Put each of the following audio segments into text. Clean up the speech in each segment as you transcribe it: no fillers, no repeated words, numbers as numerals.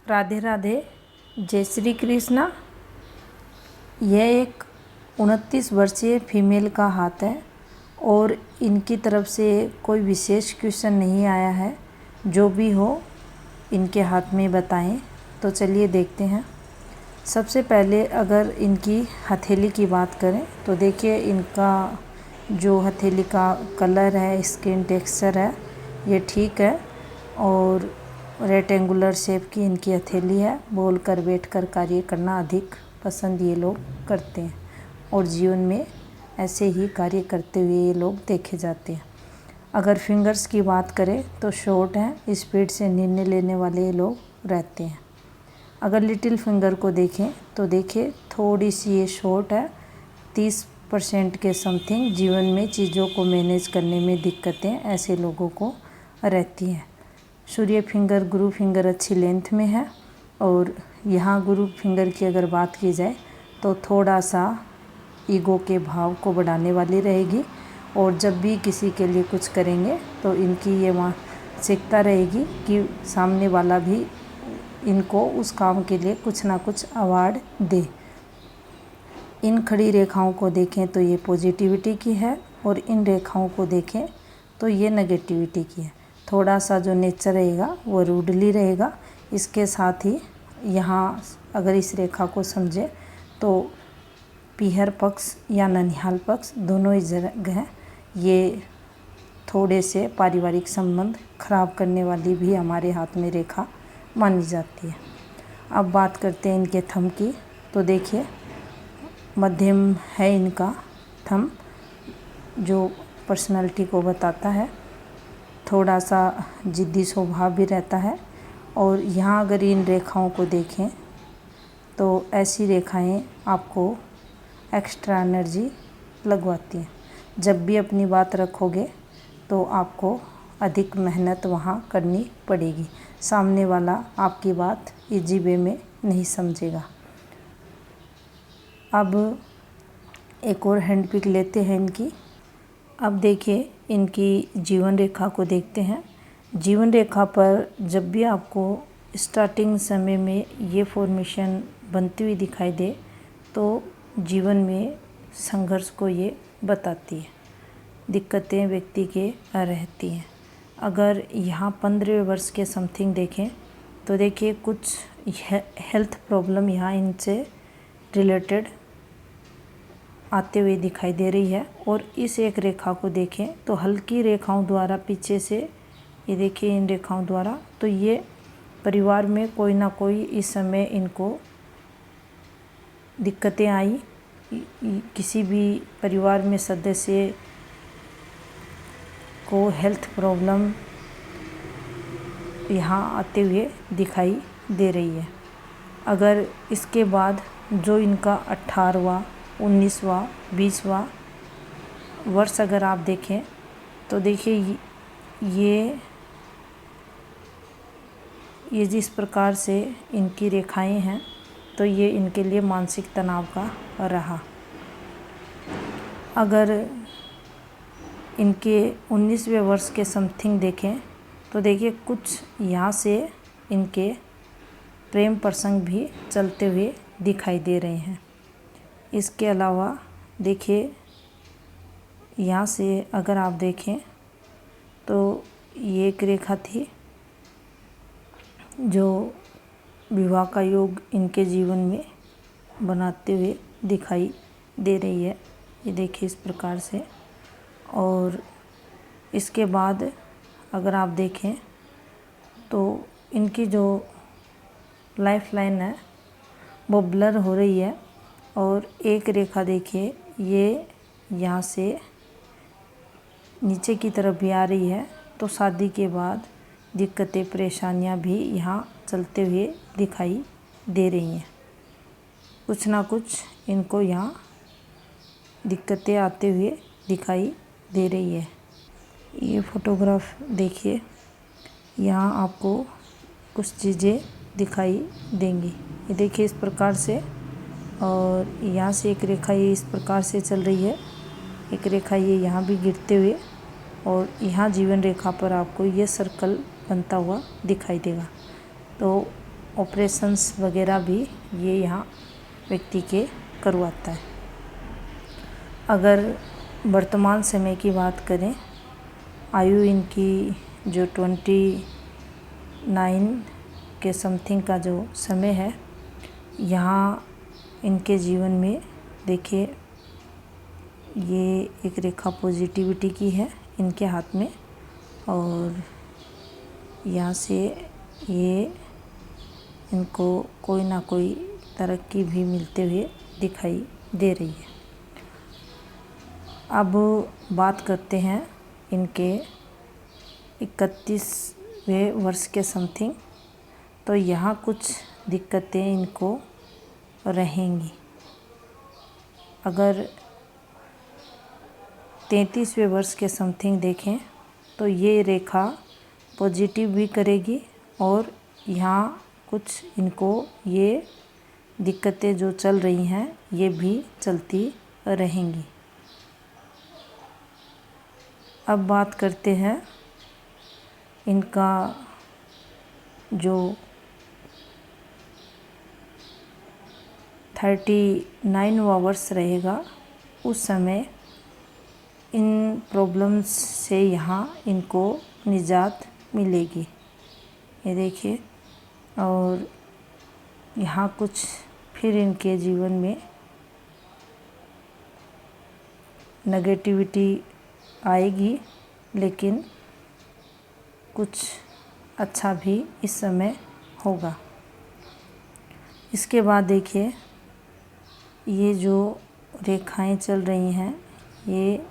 राधे राधे, जय श्री कृष्णा। यह एक 29 वर्षीय फीमेल का हाथ है और इनकी तरफ से कोई विशेष क्वेश्चन नहीं आया है। जो भी हो इनके हाथ में बताएं। तो चलिए देखते हैं। सबसे पहले अगर इनकी हथेली की बात करें तो देखिए इनका जो हथेली का कलर है, स्किन टेक्सचर है, ये ठीक है और रेक्टेंगुलर शेप की इनकी हथेली है। बोल कर बैठ कर कार्य करना अधिक पसंद ये लोग करते हैं और जीवन में ऐसे ही कार्य करते हुए ये लोग देखे जाते हैं। अगर फिंगर्स की बात करें तो शॉर्ट हैं, स्पीड से निर्णय लेने वाले ये लोग रहते हैं। अगर लिटिल फिंगर को देखें तो देखिए थोड़ी सी ये शॉर्ट है, 30% के समथिंग जीवन में चीज़ों को मैनेज करने में दिक्कतें ऐसे लोगों को रहती हैं। सूर्य फिंगर, गुरु फिंगर अच्छी लेंथ में है और यहाँ गुरु फिंगर की अगर बात की जाए तो थोड़ा सा ईगो के भाव को बढ़ाने वाली रहेगी और जब भी किसी के लिए कुछ करेंगे तो इनकी ये मानसिकता रहेगी कि सामने वाला भी इनको उस काम के लिए कुछ ना कुछ अवार्ड दे। इन खड़ी रेखाओं को देखें तो ये पॉजिटिविटी की है और इन रेखाओं को देखें तो ये नेगेटिविटी की है। थोड़ा सा जो नेचर रहेगा वो रूडली रहेगा। इसके साथ ही यहाँ अगर इस रेखा को समझे तो पीहर पक्ष या ननिहाल पक्ष दोनों ही जगह ये थोड़े से पारिवारिक संबंध खराब करने वाली भी हमारे हाथ में रेखा मानी जाती है। अब बात करते हैं इनके थंब की। तो देखिए मध्यम है इनका थंब, जो पर्सनालिटी को बताता है। थोड़ा सा जिद्दी स्वभाव भी रहता है और यहाँ अगर इन रेखाओं को देखें तो ऐसी रेखाएं आपको एक्स्ट्रा एनर्जी लगवाती हैं। जब भी अपनी बात रखोगे तो आपको अधिक मेहनत वहाँ करनी पड़ेगी। सामने वाला आपकी बात इजी वे में नहीं समझेगा। अब एक और हैंड पिक लेते हैं इनकी। अब देखिए इनकी जीवन रेखा को देखते हैं। जीवन रेखा पर जब भी आपको स्टार्टिंग समय में ये फॉर्मेशन बनती हुई दिखाई दे तो जीवन में संघर्ष को ये बताती है, दिक्कतें व्यक्ति के रहती हैं। अगर यहाँ 15वें वर्ष के समथिंग देखें तो देखिए कुछ हेल्थ प्रॉब्लम यहाँ इनसे रिलेटेड आते हुए दिखाई दे रही है। और इस एक रेखा को देखें तो हल्की रेखाओं द्वारा पीछे से ये देखिए इन रेखाओं द्वारा, तो ये परिवार में कोई ना कोई इस समय इनको दिक्कतें आई। किसी भी परिवार में सदस्य को हेल्थ प्रॉब्लम यहाँ आते हुए दिखाई दे रही है। अगर इसके बाद जो इनका 18वां, 19वां, 20वां वर्ष अगर आप देखें तो देखिए ये जिस प्रकार से इनकी रेखाएं हैं तो ये इनके लिए मानसिक तनाव का रहा। अगर इनके 19वें वर्ष के समथिंग देखें तो देखिए कुछ यहाँ से इनके प्रेम प्रसंग भी चलते हुए दिखाई दे रहे हैं। इसके अलावा देखिए यहाँ से अगर आप देखें तो ये एक रेखा थी जो विवाह का योग इनके जीवन में बनाते हुए दिखाई दे रही है। ये देखिए इस प्रकार से। और इसके बाद अगर आप देखें तो इनकी जो लाइफ लाइन है वो ब्लर हो रही है। और एक रेखा देखिए ये यहाँ से नीचे की तरफ भी आ रही है। तो शादी के बाद दिक्कतें, परेशानियाँ भी यहाँ चलते हुए दिखाई दे रही हैं। कुछ ना कुछ इनको यहाँ दिक्कतें आते हुए दिखाई दे रही है। ये फोटोग्राफ देखिए, यहाँ आपको कुछ चीज़ें दिखाई देंगी। ये देखिए इस प्रकार से। और यहाँ से एक रेखा ये इस प्रकार से चल रही है, एक रेखा ये यहाँ भी गिरते हुए, और यहाँ जीवन रेखा पर आपको ये सर्कल बनता हुआ दिखाई देगा। तो ऑपरेशंस वगैरह भी ये यहाँ व्यक्ति के करवाता है। अगर वर्तमान समय की बात करें, आयु इनकी जो 29 के समथिंग का जो समय है, यहाँ इनके जीवन में देखिए ये एक रेखा पॉजिटिविटी की है इनके हाथ में, और यहाँ से ये इनको कोई ना कोई तरक्की भी मिलते हुए दिखाई दे रही है। अब बात करते हैं इनके 31वें वर्ष के समथिंग, तो यहाँ कुछ दिक्कतें इनको रहेंगी। अगर 33वें वर्ष के समथिंग देखें तो ये रेखा पॉजिटिव भी करेगी, और यहाँ कुछ इनको ये दिक्कतें जो चल रही हैं ये भी चलती रहेंगी। अब बात करते हैं इनका जो 39वां वर्ष रहेगा, उस समय इन प्रॉब्लम्स से यहाँ इनको निजात मिलेगी। ये देखिए, और यहाँ कुछ फिर इनके जीवन में नेगेटिविटी आएगी, लेकिन कुछ अच्छा भी इस समय होगा। इसके बाद देखिए, ये जो रेखाएं चल रही हैं, ये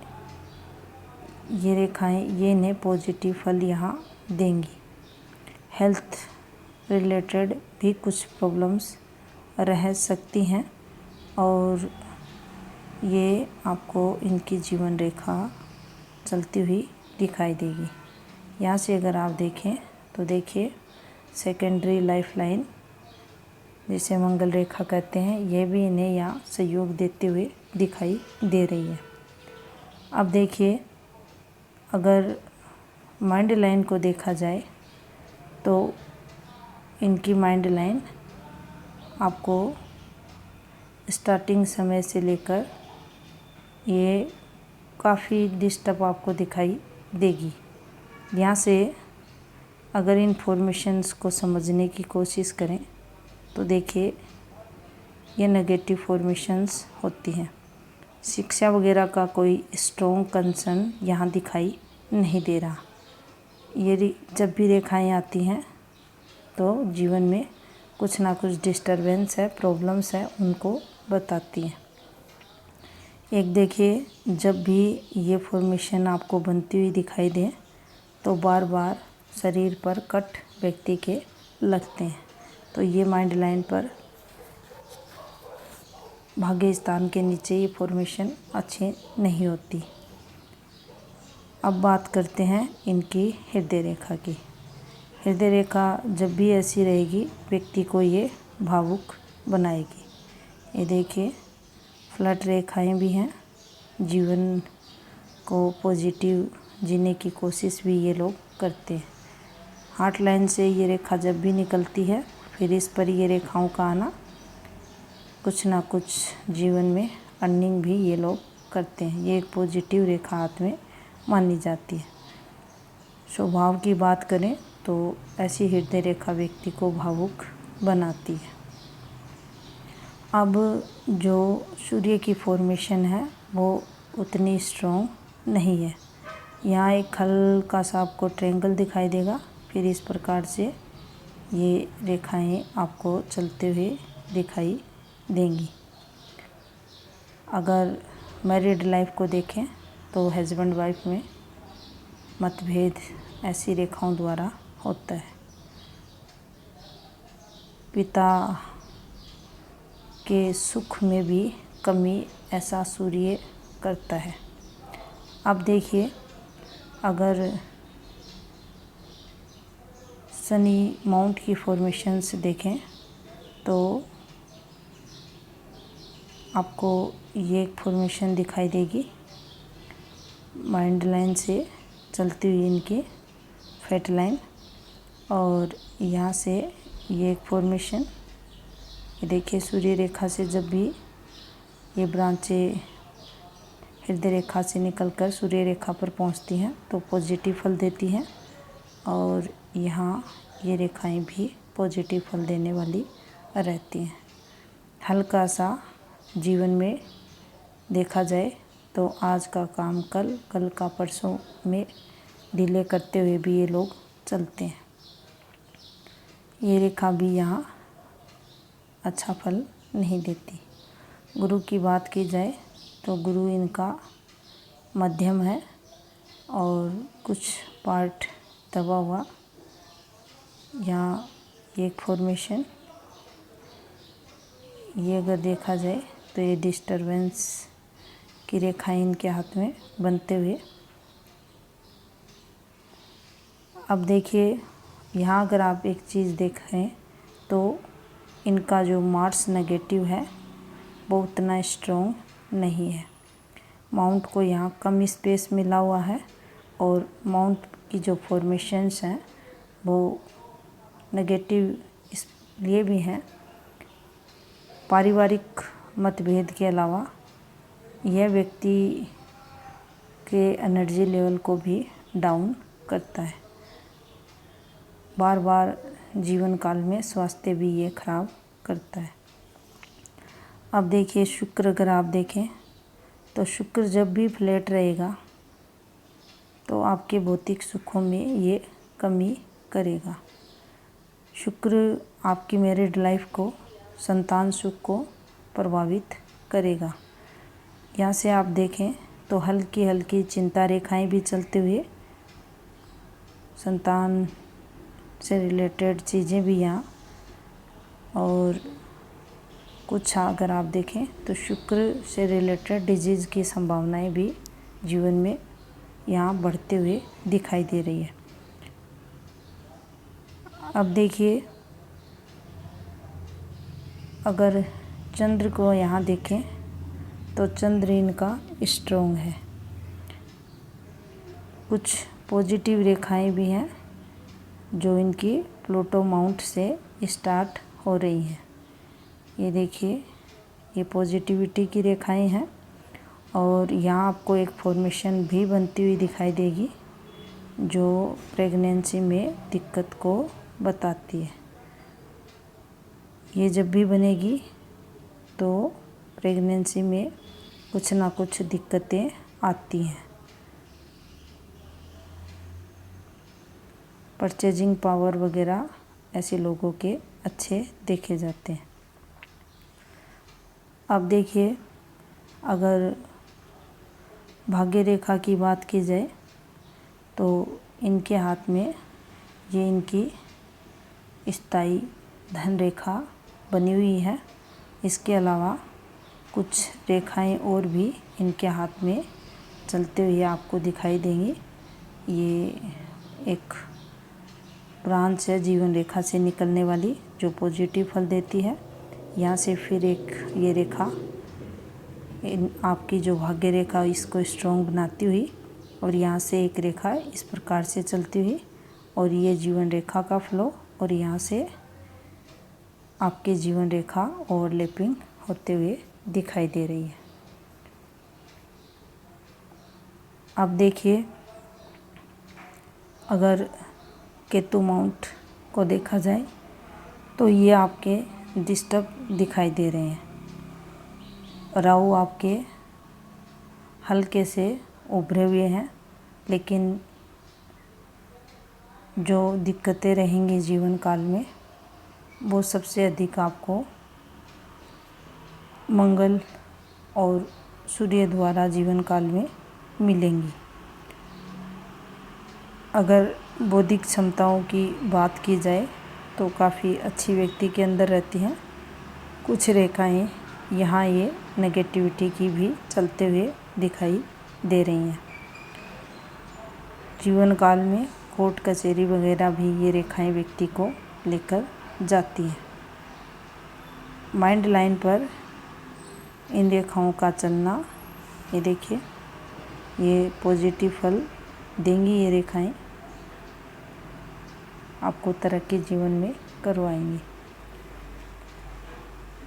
रेखाएं ये इन्हें पॉजिटिव फल यहाँ देंगी। हेल्थ रिलेटेड भी कुछ प्रॉब्लम्स रह सकती हैं, और ये आपको इनकी जीवन रेखा चलती हुई दिखाई देगी। यहाँ से अगर आप देखें तो देखिए, सेकेंडरी लाइफ लाइन जिसे मंगल रेखा कहते हैं, ये भी इन्हें यहाँ सहयोग देते हुए दिखाई दे रही है। अब देखिए, अगर माइंड लाइन को देखा जाए तो इनकी माइंड लाइन आपको स्टार्टिंग समय से लेकर ये काफ़ी डिस्टर्ब आपको दिखाई देगी। यहाँ से अगर इन्फॉर्मेशंस को समझने की कोशिश करें तो देखिए, ये नेगेटिव फॉर्मेशंस होती हैं। शिक्षा वगैरह का कोई स्ट्रॉन्ग कंसर्न यहाँ दिखाई नहीं दे रहा। ये जब भी रेखाएं आती हैं तो जीवन में कुछ ना कुछ डिस्टरबेंस है, प्रॉब्लम्स है, उनको बताती हैं। एक देखिए, जब भी ये फॉर्मेशन आपको बनती हुई दिखाई दे तो बार बार शरीर पर कट व्यक्ति के लगते हैं, तो ये माइंड लाइन पर भाग्य स्थान के नीचे ये फॉर्मेशन अच्छी नहीं होती। अब बात करते हैं इनकी हृदय रेखा की। हृदय रेखा जब भी ऐसी रहेगी, व्यक्ति को ये भावुक बनाएगी। ये देखिए, फ्लड रेखाएं भी हैं, जीवन को पॉजिटिव जीने की कोशिश भी ये लोग करते हैं। हार्ट लाइन से ये रेखा जब भी निकलती है, फिर इस पर ये रेखाओं का आना कुछ ना कुछ जीवन में अर्निंग भी ये लोग करते हैं। ये एक पॉजिटिव रेखा हाथ में मानी जाती है। स्वभाव की बात करें तो ऐसी हृदय रेखा व्यक्ति को भावुक बनाती है। अब जो सूर्य की फॉर्मेशन है वो उतनी स्ट्रॉन्ग नहीं है। यहाँ एक हल्का सा आपको ट्रायंगल दिखाई देगा, फिर इस प्रकार से ये रेखाएं आपको चलते हुए दिखाई देंगी। अगर मैरिड लाइफ को देखें तो हस्बैंड वाइफ में मतभेद ऐसी रेखाओं द्वारा होता है। पिता के सुख में भी कमी ऐसा सूर्य करता है। अब देखिए, अगर शनि माउंट की फॉर्मेशंस देखें तो आपको ये एक फॉर्मेशन दिखाई देगी। माइंड लाइन से चलती हुई इनकी फैट लाइन, और यहाँ से ये एक फॉर्मेशन, ये देखिए सूर्य रेखा से जब भी ये ब्रांचें हृदय रेखा से निकलकर सूर्य रेखा पर पहुंचती हैं तो पॉजिटिव फल देती हैं, और यहाँ ये रेखाएं भी पॉजिटिव फल देने वाली रहती हैं। हल्का सा जीवन में देखा जाए तो आज का काम कल, कल का परसों में डिले करते हुए भी ये लोग चलते हैं। ये रेखा भी यहाँ अच्छा फल नहीं देती। गुरु की बात की जाए तो गुरु इनका मध्यम है और कुछ पार्ट दबा हुआ। यहाँ एक फॉर्मेशन, ये अगर देखा जाए तो ये डिस्टरबेंस की रेखाएं इनके हाथ में बनते हुए। अब देखिए यहाँ अगर आप एक चीज़ देखें तो इनका जो मार्स नेगेटिव है वो उतना स्ट्रॉन्ग नहीं है। माउंट को यहाँ कम स्पेस मिला हुआ है और माउंट की जो फॉर्मेशंस हैं वो नेगेटिव इसलिए भी हैं, पारिवारिक मतभेद के अलावा यह व्यक्ति के एनर्जी लेवल को भी डाउन करता है। बार बार जीवन काल में स्वास्थ्य भी ये खराब करता है। अब देखिए शुक्र, अगर आप देखें तो शुक्र जब भी फ्लैट रहेगा तो आपके भौतिक सुखों में ये कमी करेगा। शुक्र आपकी मैरिड लाइफ को, संतान सुख को प्रभावित करेगा। यहाँ से आप देखें तो हल्की हल्की चिंता रेखाएं भी चलते हुए, संतान से रिलेटेड चीज़ें भी यहाँ, और कुछ अगर आप देखें तो शुक्र से रिलेटेड डिजीज़ की संभावनाएं भी जीवन में यहाँ बढ़ते हुए दिखाई दे रही है। अब देखिए अगर चंद्र को यहाँ देखें तो चंद्र इनका स्ट्रॉन्ग है। कुछ पॉजिटिव रेखाएं भी हैं जो इनकी प्लूटो माउंट से स्टार्ट हो रही हैं। ये देखिए ये पॉजिटिविटी की रेखाएं हैं और यहाँ आपको एक फॉर्मेशन भी बनती हुई दिखाई देगी जो प्रेगनेंसी में दिक्कत को बताती है। ये जब भी बनेगी तो प्रेगनेंसी में कुछ ना कुछ दिक्कतें आती हैं। परचेजिंग पावर वगैरह ऐसे लोगों के अच्छे देखे जाते हैं। अब देखिए अगर भाग्य रेखा की बात की जाए तो इनके हाथ में ये इनकी स्थायी धन रेखा बनी हुई है। इसके अलावा कुछ रेखाएं और भी इनके हाथ में चलते हुए आपको दिखाई देंगी। ये एक ब्रांच है जीवन रेखा से निकलने वाली जो पॉजिटिव फल देती है। यहाँ से फिर एक ये रेखा आपकी जो भाग्य रेखा इसको स्ट्रॉन्ग बनाती हुई, और यहाँ से एक रेखा इस प्रकार से चलती हुई, और ये जीवन रेखा का फ्लो, और यहाँ से आपके जीवन रेखा ओवरलैपिंग होते हुए दिखाई दे रही है। अब देखिए अगर केतु माउंट को देखा जाए तो ये आपके डिस्टर्ब दिखाई दे रहे हैं। राहु आपके हल्के से उभरे हुए हैं, लेकिन जो दिक्कतें रहेंगी जीवन काल में वो सबसे अधिक आपको मंगल और सूर्य द्वारा जीवन काल में मिलेंगी। अगर बौद्धिक क्षमताओं की बात की जाए तो काफ़ी अच्छी व्यक्ति के अंदर रहती हैं। कुछ रेखाएं यहाँ ये नेगेटिविटी की भी चलते हुए दिखाई दे रही हैं। जीवन काल में कोर्ट कचहरी वगैरह भी ये रेखाएं व्यक्ति को लेकर जाती हैं। माइंड लाइन पर इन रेखाओं का चलना, ये देखिए ये पॉजिटिव फल देंगी। ये रेखाएं आपको तरक्की जीवन में करवाएंगी।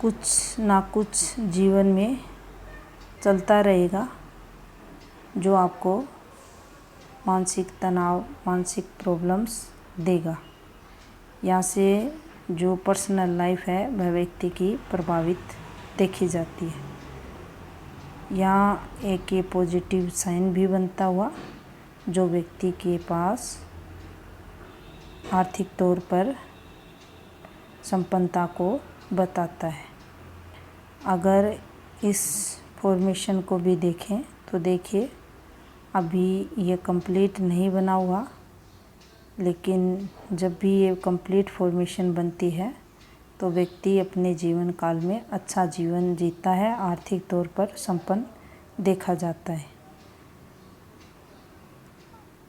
कुछ ना कुछ जीवन में चलता रहेगा जो आपको मानसिक तनाव, मानसिक प्रॉब्लम्स देगा। यहाँ से जो पर्सनल लाइफ है वह व्यक्ति की प्रभावित देखी जाती है। यहाँ एक ये पॉजिटिव साइन भी बनता हुआ जो व्यक्ति के पास आर्थिक तौर पर संपन्नता को बताता है। अगर इस फॉर्मेशन को भी देखें तो देखिए अभी ये कंप्लीट नहीं बना हुआ, लेकिन जब भी ये कंप्लीट फॉर्मेशन बनती है तो व्यक्ति अपने जीवन काल में अच्छा जीवन जीता है, आर्थिक तौर पर संपन्न देखा जाता है।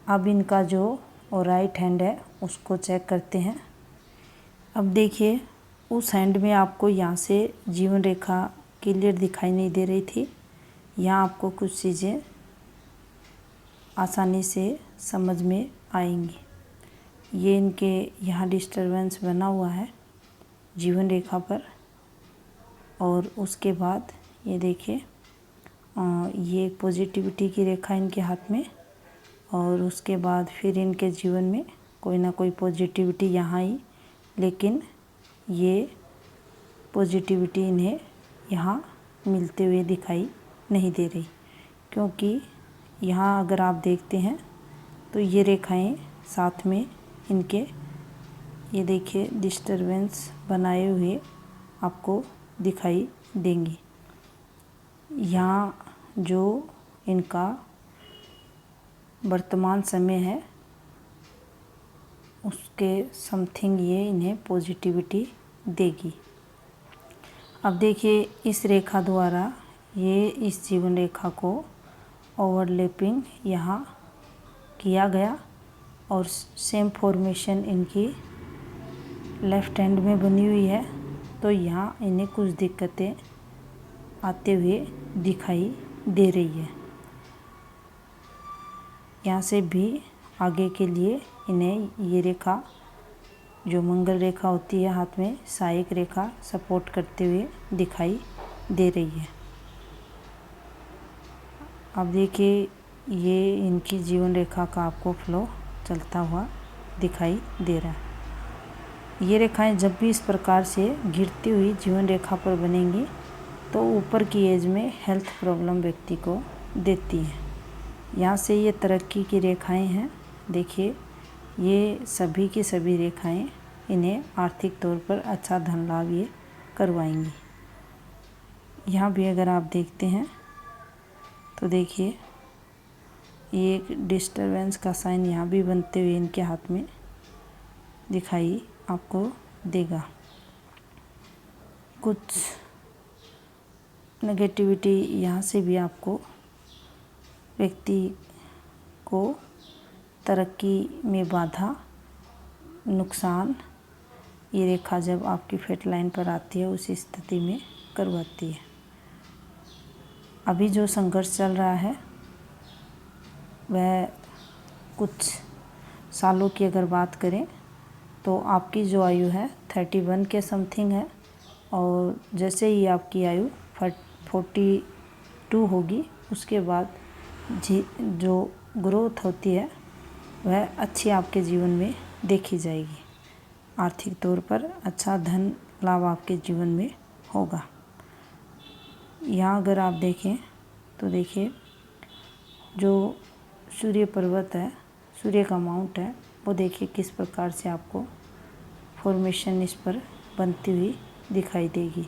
अब इनका जो राइट हैंड है उसको चेक करते हैं। अब देखिए उस हैंड में आपको यहाँ से जीवन रेखा क्लियर दिखाई नहीं दे रही थी। यहाँ आपको कुछ चीज़ें आसानी से समझ में आएंगी। ये इनके यहाँ डिस्टरबेंस बना हुआ है जीवन रेखा पर, और उसके बाद ये देखिए ये पॉजिटिविटी की रेखा इनके हाथ में, और उसके बाद फिर इनके जीवन में कोई ना कोई पॉजिटिविटी यहाँ आई, लेकिन ये पॉजिटिविटी इन्हें यहाँ मिलते हुए दिखाई नहीं दे रही, क्योंकि यहाँ अगर आप देखते हैं तो ये रेखाएं साथ में इनके ये देखिए डिस्टरबेंस बनाए हुए आपको दिखाई देंगी। यहाँ जो इनका वर्तमान समय है उसके समथिंग ये इन्हें पॉजिटिविटी देगी। अब देखिए इस रेखा द्वारा ये इस जीवन रेखा को ओवरलैपिंग यहाँ किया गया, और सेम फॉर्मेशन इनकी लेफ़्ट हैंड में बनी हुई है, तो यहाँ इन्हें कुछ दिक्कतें आते हुए दिखाई दे रही है। यहाँ से भी आगे के लिए इन्हें ये रेखा जो मंगल रेखा होती है हाथ में, सहायक रेखा सपोर्ट करते हुए दिखाई दे रही है। अब देखिए ये इनकी जीवन रेखा का आपको फ्लो चलता हुआ दिखाई दे रहा है। ये रेखाएं जब भी इस प्रकार से गिरती हुई जीवन रेखा पर बनेंगी तो ऊपर की एज में हेल्थ प्रॉब्लम व्यक्ति को देती हैं। यहाँ से ये तरक्की की रेखाएं हैं। देखिए ये सभी की सभी रेखाएं इन्हें आर्थिक तौर पर अच्छा धन लाभ ये करवाएंगी। यहाँ भी अगर आप देखते हैं तो देखिए ये एक डिस्टरबेंस का साइन यहाँ भी बनते हुए इनके हाथ में दिखाई आपको देगा। कुछ नेगेटिविटी यहाँ से भी आपको व्यक्ति को तरक्की में बाधा, नुकसान ये रेखा जब आपकी फेट लाइन पर आती है उस स्थिति में करवाती है। अभी जो संघर्ष चल रहा है वह कुछ सालों की अगर बात करें तो आपकी जो आयु है 31 के समथिंग है, और जैसे ही आपकी आयु 42 होगी उसके बाद जो ग्रोथ होती है वह अच्छी आपके जीवन में देखी जाएगी। आर्थिक तौर पर अच्छा धन लाभ आपके जीवन में होगा। यहाँ अगर आप देखें तो देखिए जो सूर्य पर्वत है, सूर्य का माउंट है, वो देखिए किस प्रकार से आपको फॉर्मेशन इस पर बनती हुई दिखाई देगी।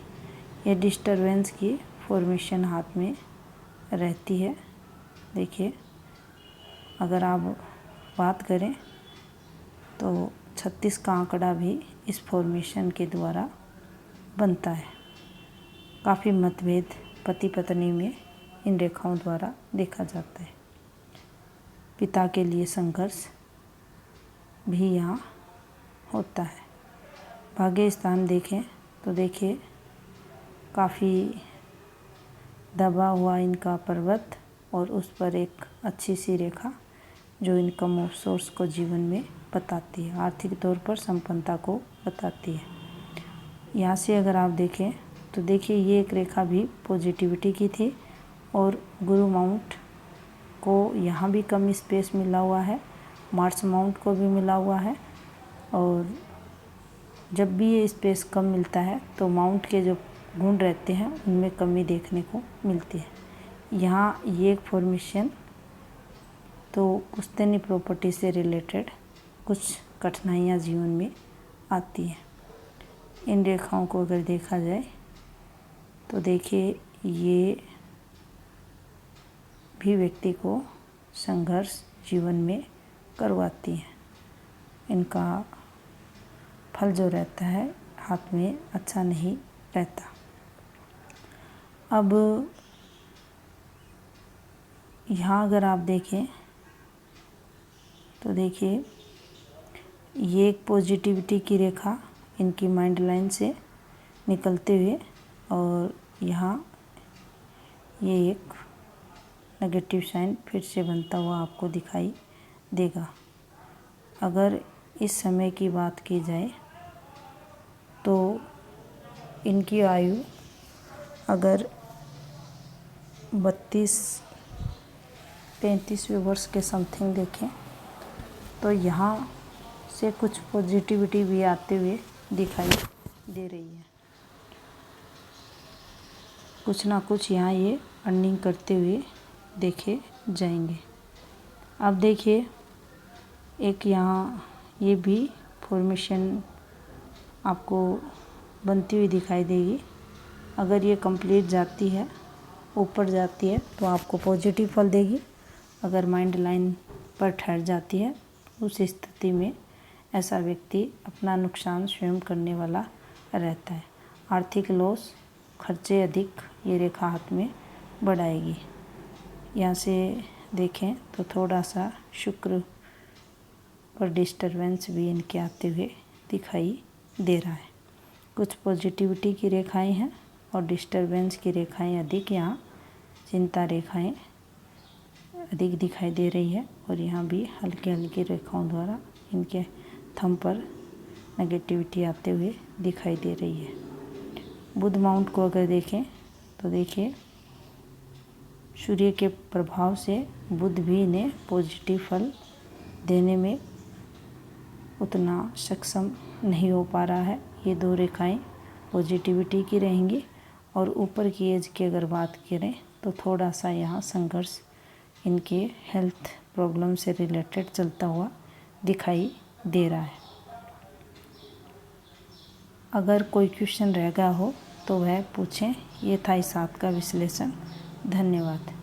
ये डिस्टरबेंस की फॉर्मेशन हाथ में रहती है। देखिए अगर आप बात करें तो 36 का आंकड़ा भी इस फॉर्मेशन के द्वारा बनता है। काफ़ी मतभेद पति पत्नी में इन रेखाओं द्वारा देखा जाता है। पिता के लिए संघर्ष भी यहाँ होता है। भाग्य स्थान देखें तो देखिए काफ़ी दबा हुआ इनका पर्वत और उस पर एक अच्छी सी रेखा जो इनकम ऑफ सोर्स को जीवन में बताती है, आर्थिक तौर पर संपन्नता को बताती है। यहाँ से अगर आप देखें तो देखिए ये एक रेखा भी पॉजिटिविटी की थी और गुरु माउंट को यहाँ भी कम स्पेस मिला हुआ है, मार्स माउंट को भी मिला हुआ है। और जब भी ये स्पेस कम मिलता है तो माउंट के जो गुण रहते हैं उनमें कमी देखने को मिलती है। यहाँ ये एक फॉर्मेशन तो पुश्तैनी प्रॉपर्टी से रिलेटेड कुछ कठिनाइयाँ जीवन में आती हैं। इन रेखाओं को अगर देखा जाए तो देखिए ये भी व्यक्ति को संघर्ष जीवन में करवाती हैं। इनका फल जो रहता है हाथ में अच्छा नहीं रहता। अब यहाँ अगर आप देखें तो देखिए ये एक पॉजिटिविटी की रेखा इनकी माइंड लाइन से निकलते हुए और यहाँ ये एक नेगेटिव साइन फिर से बनता हुआ आपको दिखाई देगा। अगर इस समय की बात की जाए तो इनकी आयु अगर 32-33वें वर्ष के समथिंग देखें तो यहाँ से कुछ पॉजिटिविटी भी आते हुए दिखाई दे रही है। कुछ ना कुछ यहाँ ये अर्निंग करते हुए देखे जाएंगे। अब देखिए एक यहाँ ये भी फॉर्मेशन आपको बनती हुई दिखाई देगी। अगर ये कंप्लीट जाती है, ऊपर जाती है तो आपको पॉजिटिव फल देगी। अगर माइंड लाइन पर ठहर जाती है उस स्थिति में ऐसा व्यक्ति अपना नुकसान स्वयं करने वाला रहता है। आर्थिक लॉस, खर्चे अधिक ये रेखा हाथ में बढ़ाएगी। यहाँ से देखें तो थोड़ा सा शुक्र पर डिस्टरबेंस भी इनके आते हुए दिखाई दे रहा है। कुछ पॉजिटिविटी की रेखाएं हैं और डिस्टरबेंस की रेखाएं अधिक, यहाँ चिंता रेखाएं अधिक दिखाई दे रही है। और यहाँ भी हल्की हल्की रेखाओं द्वारा इनके थंब पर नेगेटिविटी आते हुए दिखाई दे रही है। बुध माउंट को अगर देखें तो देखिए सूर्य के प्रभाव से बुध भी इन्हें पॉजिटिव फल देने में उतना सक्षम नहीं हो पा रहा है। ये दो रेखाएं पॉजिटिविटी की रहेंगी। और ऊपर की एज की अगर बात करें तो थोड़ा सा यहाँ संघर्ष इनके हेल्थ प्रॉब्लम से रिलेटेड चलता हुआ दिखाई दे रहा है। अगर कोई क्वेश्चन रह गया हो तो वह पूछें। ये था इस हाथ का विश्लेषण। धन्यवाद।